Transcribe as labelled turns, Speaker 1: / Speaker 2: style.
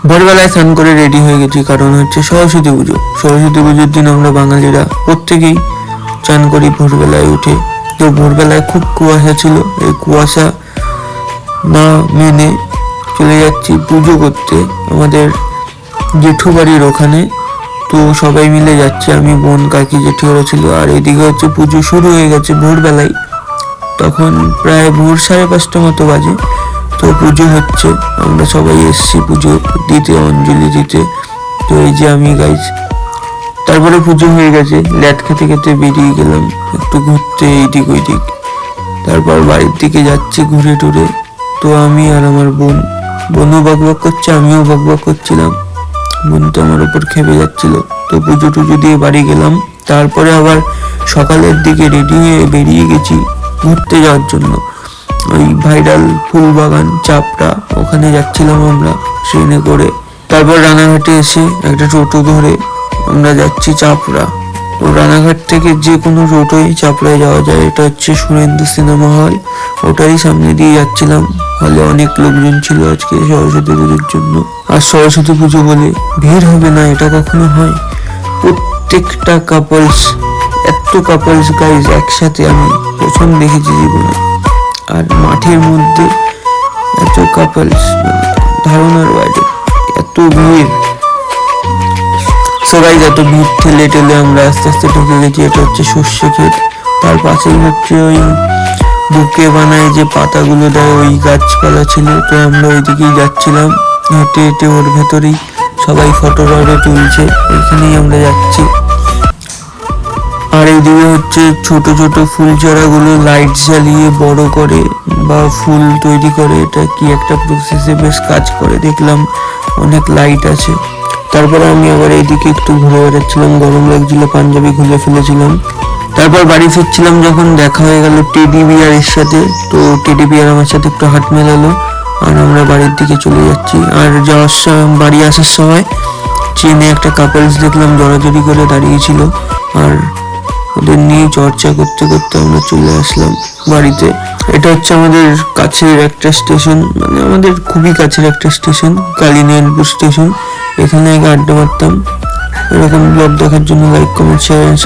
Speaker 1: ভোরবেলায় স্নান করে রেডি হয়ে গেছি, কারণ হচ্ছে সরস্বতী পুজো। সরস্বতী পুজোর দিন আমরা বাঙালিরা প্রত্যেকেই চান করি ভোরবেলায় উঠে। তো ভোরবেলায় খুব কুয়াশা ছিল, এই কুয়াশা না মেনে চলে যাচ্ছি পুজো করতে আমাদের জেঠু বাড়ির ওখানে। তো সবাই মিলে যাচ্ছে, আমি, বোন, কাকি, জেঠু ওরা ছিল। আর এদিকে হচ্ছে পুজো শুরু হয়ে গেছে ভোরবেলায়, তখন প্রায় ভোর 5:30 মতো বাজে। তো পুজো হচ্ছে, আমরা সবাই এসছি পুজো দিতে, অঞ্জলি দিতে। তো এই যে আমি গাইজ, তারপরে পুজো হয়ে গেছে, ল্যাট খেতে খেতে বেরিয়ে গেলাম একটু ঘুরতে এইদিক ওইদিক। তারপর বাড়ির দিকে যাচ্ছি ঘুরে টুরে। তো আমি আর আমার বোনও বকবক করছে, আমিও বকবক করছিলাম। বোন তো আমার উপর খেপে যাচ্ছিল। তো পুজো টুজো দিয়ে বাড়ি গেলাম। তারপরে আবার সকালের দিকে রেডি হয়ে বেরিয়ে গেছি ঘুরতে যাওয়ার জন্য। ওই ভাইরাল ফুল বাগান চাপড়া, ওখানে যাচ্ছিলাম আমরা ট্রেনে করে। তারপর রানাঘাটে এসে একটা টোটো ধরে আমরা যাচ্ছি চাপড়া। তো রানাঘাট থেকে যে কোনো টোটোয় চাপড়ায় যাওয়া যায়। এটা হচ্ছে সুরেন্দ্র সিনেমা হল, ওটারই সামনে দিয়ে যাচ্ছিলাম। হলে অনেক লোকজন ছিল আজকে সরস্বতী পুজোর জন্য। আর সরস্বতী পুজো বলে ভিড় হবে না এটা কখনো হয়? প্রত্যেকটা কাপলস, এত কাপলস গাইজ একসাথে আমি প্রথম দেখেছি জীবনে। আর মাঠের মধ্যে এত কাপলস, মানে ধারণার বাইরে, এত ভিড়। সবাই যত ভিড় ঠেলে ঠেলে আমরা আস্তে আস্তে ঢুকে গেছি। এটা হচ্ছে সর্ষে ক্ষেত, তার পাশেই হচ্ছে ওই বুকে বানায় যে পাতাগুলো দেয়, ওই গাছপালা ছিল। তো আমরা ওইদিকেই যাচ্ছিলাম হেঁটে হেঁটে, ওর ভেতরেই সবাই ফটো তুলছে, ওইখানেই আমরা যাচ্ছি। আর এইদিকে হচ্ছে ছোট ছোট ফুল চারাগুলো লাইট জ্বালিয়ে বড় করে বা ফুল তৈরি করে, এটা কি একটা প্রসেসে বেশ কাজ করে দেখলাম, অনেক লাইট আছে। তারপরে আমি আবার এইদিকে একটু ঘুরে বেড়াচ্ছিলাম, গরম লাগছিল, পাঞ্জাবি খুলে ফেলেছিলাম। তারপর বাড়ি ফিরছিলাম যখন দেখা হয়ে গেল টেডি বিয়ারের সাথে। তো টেডি বিয়ার আমার সাথে একটু হাত মেলালো, আর আমরা বাড়ির দিকে চলে যাচ্ছি। আর যাওয়ার সময়, বাড়ি আসার সময় ট্রেনে একটা কাপলস দেখলাম জড়াজড়ি করে দাঁড়িয়েছিল। আর ওদের নিয়ে চর্চা করতে করতে আমরা চলে আসলাম বাড়িতে। এটা হচ্ছে আমাদের কাছের একটা স্টেশন, মানে আমাদের খুবই কাছের একটা স্টেশন, কালিনারায়ণপুর স্টেশন। এখানে আগে আড্ডা মারতাম। এরকম ব্লগ দেখার জন্য লাইক, কমেন্ট, শেয়ার